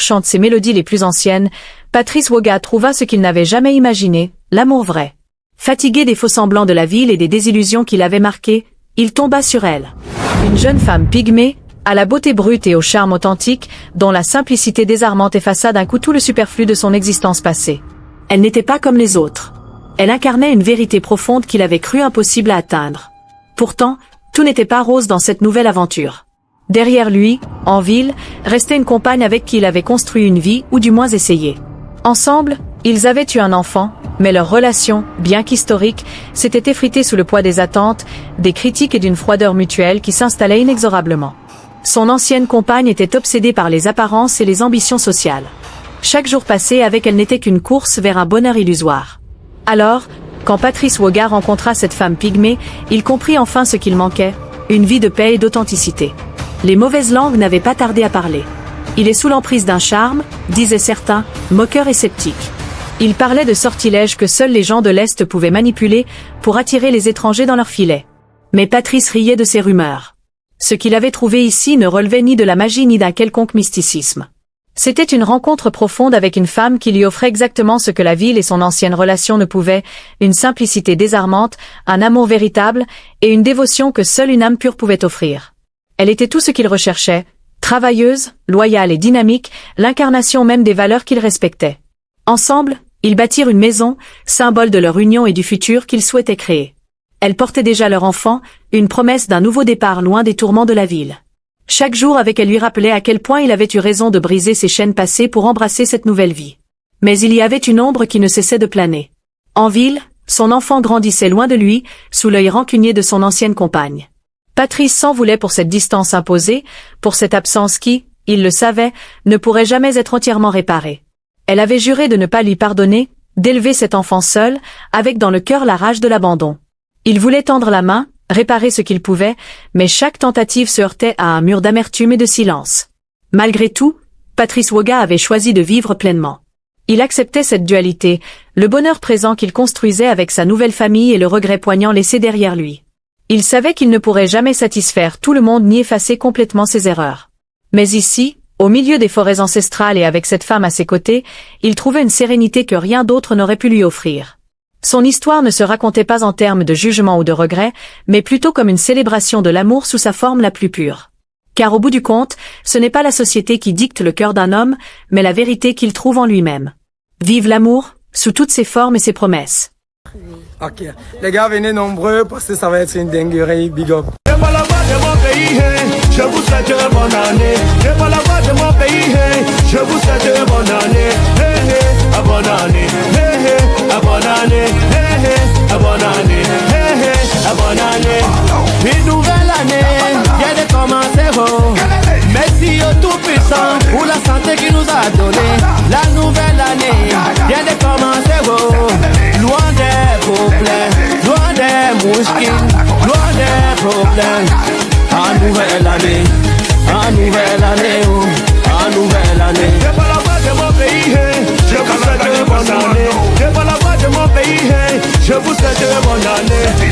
chante ses mélodies les plus anciennes, Patrice Woga trouva ce qu'il n'avait jamais imaginé, l'amour vrai. Fatigué des faux-semblants de la ville et des désillusions qui l'avaient marqué, il tomba sur elle. Une jeune femme pygmée, à la beauté brute et au charme authentique, dont la simplicité désarmante effaça d'un coup tout le superflu de son existence passée. Elle n'était pas comme les autres. Elle incarnait une vérité profonde qu'il avait cru impossible à atteindre. Pourtant, tout n'était pas rose dans cette nouvelle aventure. Derrière lui, en ville, restait une compagne avec qui il avait construit une vie, ou du moins essayé. Ensemble, ils avaient eu un enfant, mais leur relation, bien qu'historique, s'était effritée sous le poids des attentes, des critiques et d'une froideur mutuelle qui s'installait inexorablement. Son ancienne compagne était obsédée par les apparences et les ambitions sociales. Chaque jour passé avec elle n'était qu'une course vers un bonheur illusoire. Alors, quand Patrice Woga rencontra cette femme pygmée, il comprit enfin ce qu'il manquait, une vie de paix et d'authenticité. Les mauvaises langues n'avaient pas tardé à parler. Il est sous l'emprise d'un charme, disaient certains, moqueur et sceptique. Il parlait de sortilèges que seuls les gens de l'Est pouvaient manipuler pour attirer les étrangers dans leurs filets. Mais Patrice riait de ces rumeurs. Ce qu'il avait trouvé ici ne relevait ni de la magie ni d'un quelconque mysticisme. C'était une rencontre profonde avec une femme qui lui offrait exactement ce que la ville et son ancienne relation ne pouvaient, une simplicité désarmante, un amour véritable et une dévotion que seule une âme pure pouvait offrir. Elle était tout ce qu'il recherchait, travailleuse, loyale et dynamique, l'incarnation même des valeurs qu'il respectait. Ensemble, ils bâtirent une maison, symbole de leur union et du futur qu'ils souhaitaient créer. Elle portait déjà leur enfant, une promesse d'un nouveau départ loin des tourments de la ville. Chaque jour avec elle lui rappelait à quel point il avait eu raison de briser ses chaînes passées pour embrasser cette nouvelle vie. Mais il y avait une ombre qui ne cessait de planer. En ville, son enfant grandissait loin de lui, sous l'œil rancunier de son ancienne compagne. Patrice s'en voulait pour cette distance imposée, pour cette absence qui, il le savait, ne pourrait jamais être entièrement réparée. Elle avait juré de ne pas lui pardonner, d'élever cet enfant seul, avec dans le cœur la rage de l'abandon. Il voulait tendre la main, réparer ce qu'il pouvait, mais chaque tentative se heurtait à un mur d'amertume et de silence. Malgré tout, Patrice Woga avait choisi de vivre pleinement. Il acceptait cette dualité, le bonheur présent qu'il construisait avec sa nouvelle famille et le regret poignant laissé derrière lui. Il savait qu'il ne pourrait jamais satisfaire tout le monde ni effacer complètement ses erreurs. Mais ici, au milieu des forêts ancestrales et avec cette femme à ses côtés, il trouvait une sérénité que rien d'autre n'aurait pu lui offrir. Son histoire ne se racontait pas en termes de jugement ou de regret, mais plutôt comme une célébration de l'amour sous sa forme la plus pure. Car au bout du compte, ce n'est pas la société qui dicte le cœur d'un homme, mais la vérité qu'il trouve en lui-même. Vive l'amour, sous toutes ses formes et ses promesses. Ok, les gars, venez nombreux parce que ça va être une dinguerie, big up. J'ai pas la voix de mon pays, je vous souhaite bonne année. J'ai pas la voix de mon pays, je vous souhaite bonne année. À bonne année, à bonne année, à bonne année, à bonne année. Une nouvelle année vient de commencer, oh. Merci au Tout-Puissant pour la santé qu'il nous a donné. La nouvelle année vient de commencer, oh. Loin des problèmes, loin des moustiques, loin des problèmes. En nouvelle année, oh, en nouvelle année. J'ai pas la voix de mon pays, je vous souhaite bonne année. J'ai pas la voix de mon pays, je vous souhaite bonne année.